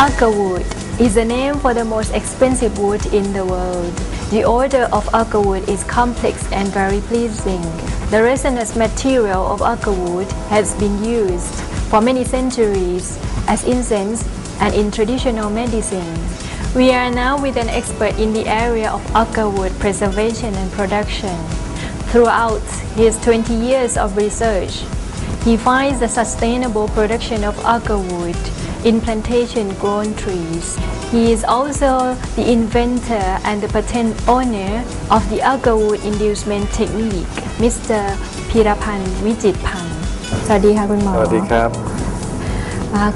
Agarwood is the name for the most expensive wood in the world. The odor of agarwood is complex and very pleasing. The resinous material of agarwood has been used for many centuries as incense and in traditional medicine. We are now with an expert in the area of agarwood preservation and production. Throughout his 20 years of research, he finds the sustainable production of agarwood in plantation-grown trees. He is also the inventor and the patent owner of the Agarwood inducement technique, Mr. Pheerapan Wijitphan สวัสดีค่ะคุณหมอ สวัสดีครับ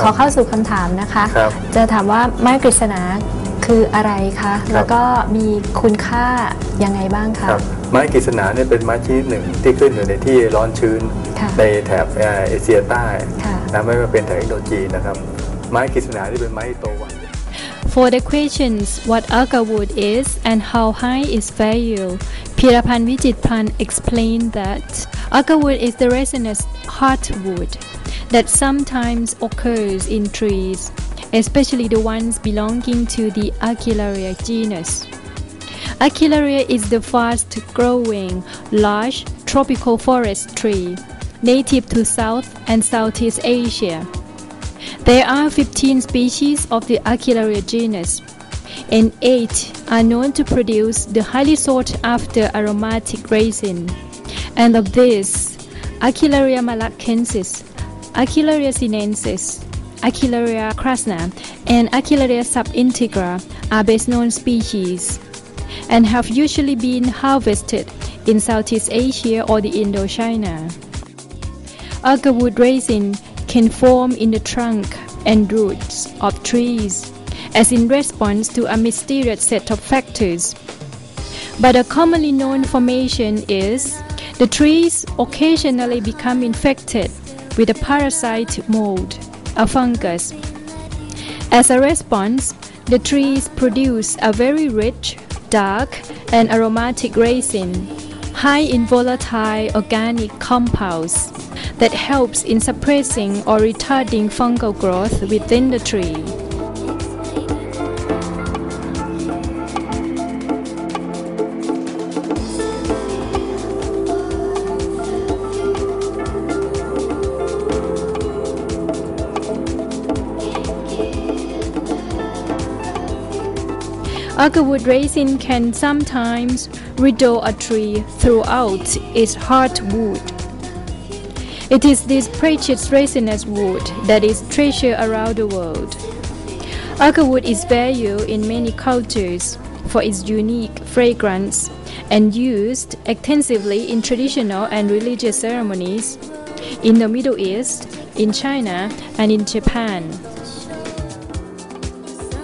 ขอเข้าสู่คำถามนะคะ จะถามว่าไม้กฤษณาคืออะไรคะแล้วก็มีคุณค่ายังไงบ้างคะไม้กฤษณาเนี่ยเป็นไม้ชนิดหนึ่งที่ขึ้นอยู่ในที่ร้อนชื้นในแถบเอเชียใต้นะไม่ว่าเป็นแถบอินโดจีนนะครับไม้กฤษณาที่เป็นไม้โตไว For the questions what Agarwood is and how high its value, Pheerapan Wijitphan explained that Agarwood is the resinous hardwood that sometimes occurs in trees, especially the ones belonging to the Aquilaria genus. Aquilaria is the fast-growing, large tropical forest tree, native to South and Southeast Asia. There are 15 species of the Aquilaria genus, and 8 are known to produce the highly sought-after aromatic resin. And of these, Aquilaria malacensis, Aquilaria sinensis, Aquilaria Krishna, and Aquilaria subintegra are best-known species, and have usually been harvested in Southeast Asia or the Indochina. Agarwood resin can form in the trunk and roots of trees as in response to a mysterious set of factors. But a commonly known formation is the trees occasionally become infected with a parasite mold, a fungus. As a response, the trees produce a very rich, dark, and aromatic resin, high in volatile organic compounds that helps in suppressing or retarding fungal growth within the tree. Agarwood resin can sometimes riddle a tree throughout its hardwood. It is this precious resinous wood that is treasured around the world. Agarwood is valued in many cultures for its unique fragrance and used extensively in traditional and religious ceremonies in the Middle East, in China, and in Japan.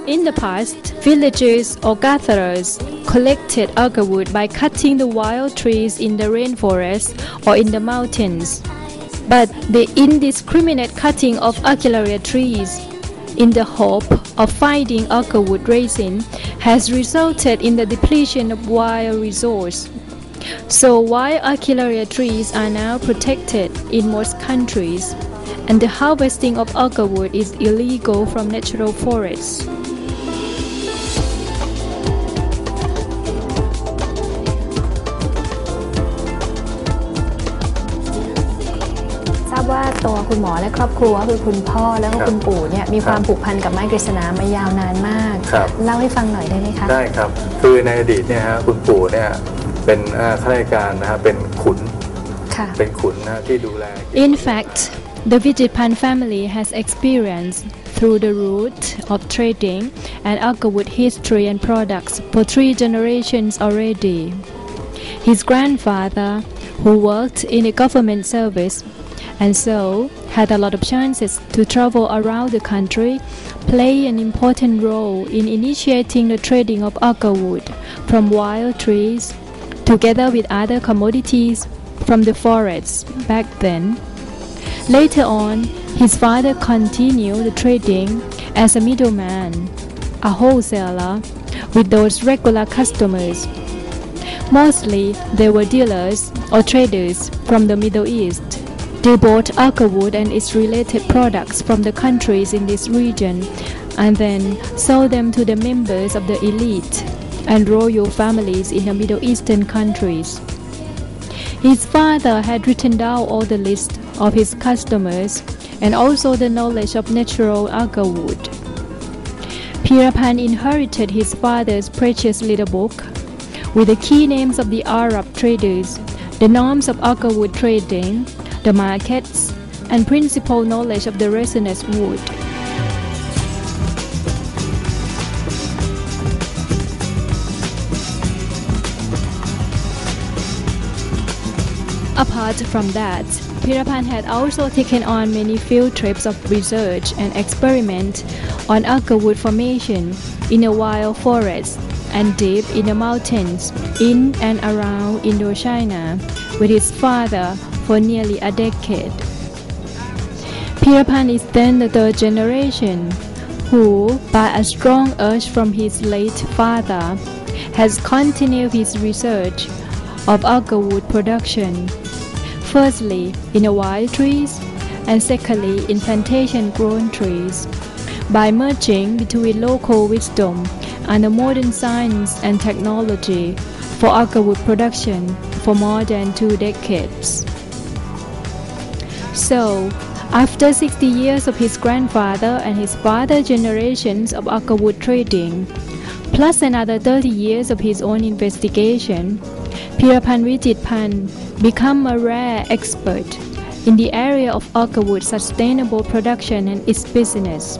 In the past, villagers or gatherers collected agarwood by cutting the wild trees in the rainforest or in the mountains. But the indiscriminate cutting of Aquilaria trees in the hope of finding agarwood resin has resulted in the depletion of wild resource. So wild Aquilaria trees are now protected in most countries, and the harvesting of agarwood is illegal from natural forests. ว่าตัวคุณหมอและครอบครัวคือคุณพ่อแล้วก็คุณปู่เนี่ยมีความผูกพันกับไม้กฤษณามายาวนานมากเล่าให้ฟังหน่อยได้ไหมคะได้ครับคือในอดีตเนี่ยฮะคุณปู่เนี่ยเป็นข้าราชการนะฮะเป็นขุนเป็นขุนนะที่ดูแล In fact, the Wijitphan family has experience through the root of trading and agarwood history and products for 3 generations already. His grandfather, who worked in a government service and so had a lot of chances to travel around the country, play an important role in initiating the trading of agarwood from wild trees together with other commodities from the forests back then. Later on, his father continued the trading as a middleman, a wholesaler, with those regular customers. Mostly, they were dealers or traders from the Middle East. They bought agarwood and its related products from the countries in this region and then sold them to the members of the elite and royal families in the Middle Eastern countries. His father had written down all the list of his customers and also the knowledge of natural agarwood. Pheerapan inherited his father's precious little book with the key names of the Arab traders, the norms of agarwood trading, the markets, and principal knowledge of the resinous wood. Apart from that, Pheerapan had also taken on many field trips of research and experiment on agarwood formation in a wild forest and deep in the mountains in and around Indochina with his father for nearly a decade. Pheerapan is then the third generation who, by a strong urge from his late father, has continued his research of agarwood production, firstly in the wild trees and secondly in plantation-grown trees, by merging between local wisdom and the modern science and technology for agarwood production for more than 2 decades. So, after 60 years of his grandfather and his father generations of agarwood trading, plus another 30 years of his own investigation, Wijitphan became a rare expert in the area of agarwood sustainable production and its business.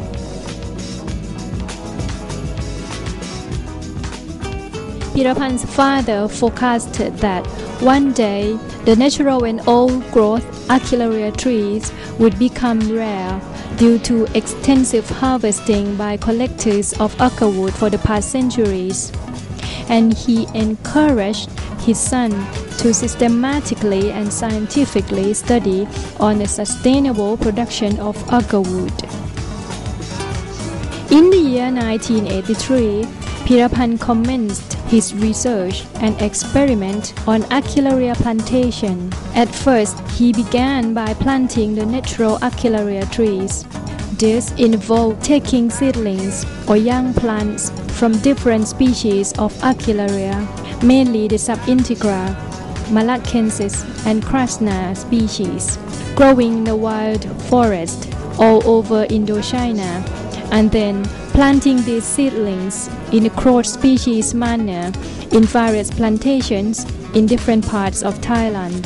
Pheerapan's father forecasted that one day the natural and old-growth Aquilaria trees would become rare due to extensive harvesting by collectors of agarwood for the past centuries, and he encouraged his son to systematically and scientifically study on the sustainable production of agarwood. In the year 1983, Pheerapan commenced his research and experiment on Aquilaria plantation. At first, he began by planting the natural Aquilaria trees. This involved taking seedlings or young plants from different species of Aquilaria, mainly the subintegra, Malaccensis, and Krishna species, growing in the wild forest all over Indochina, and then planting these seedlings in a cross-species manner in various plantations in different parts of Thailand.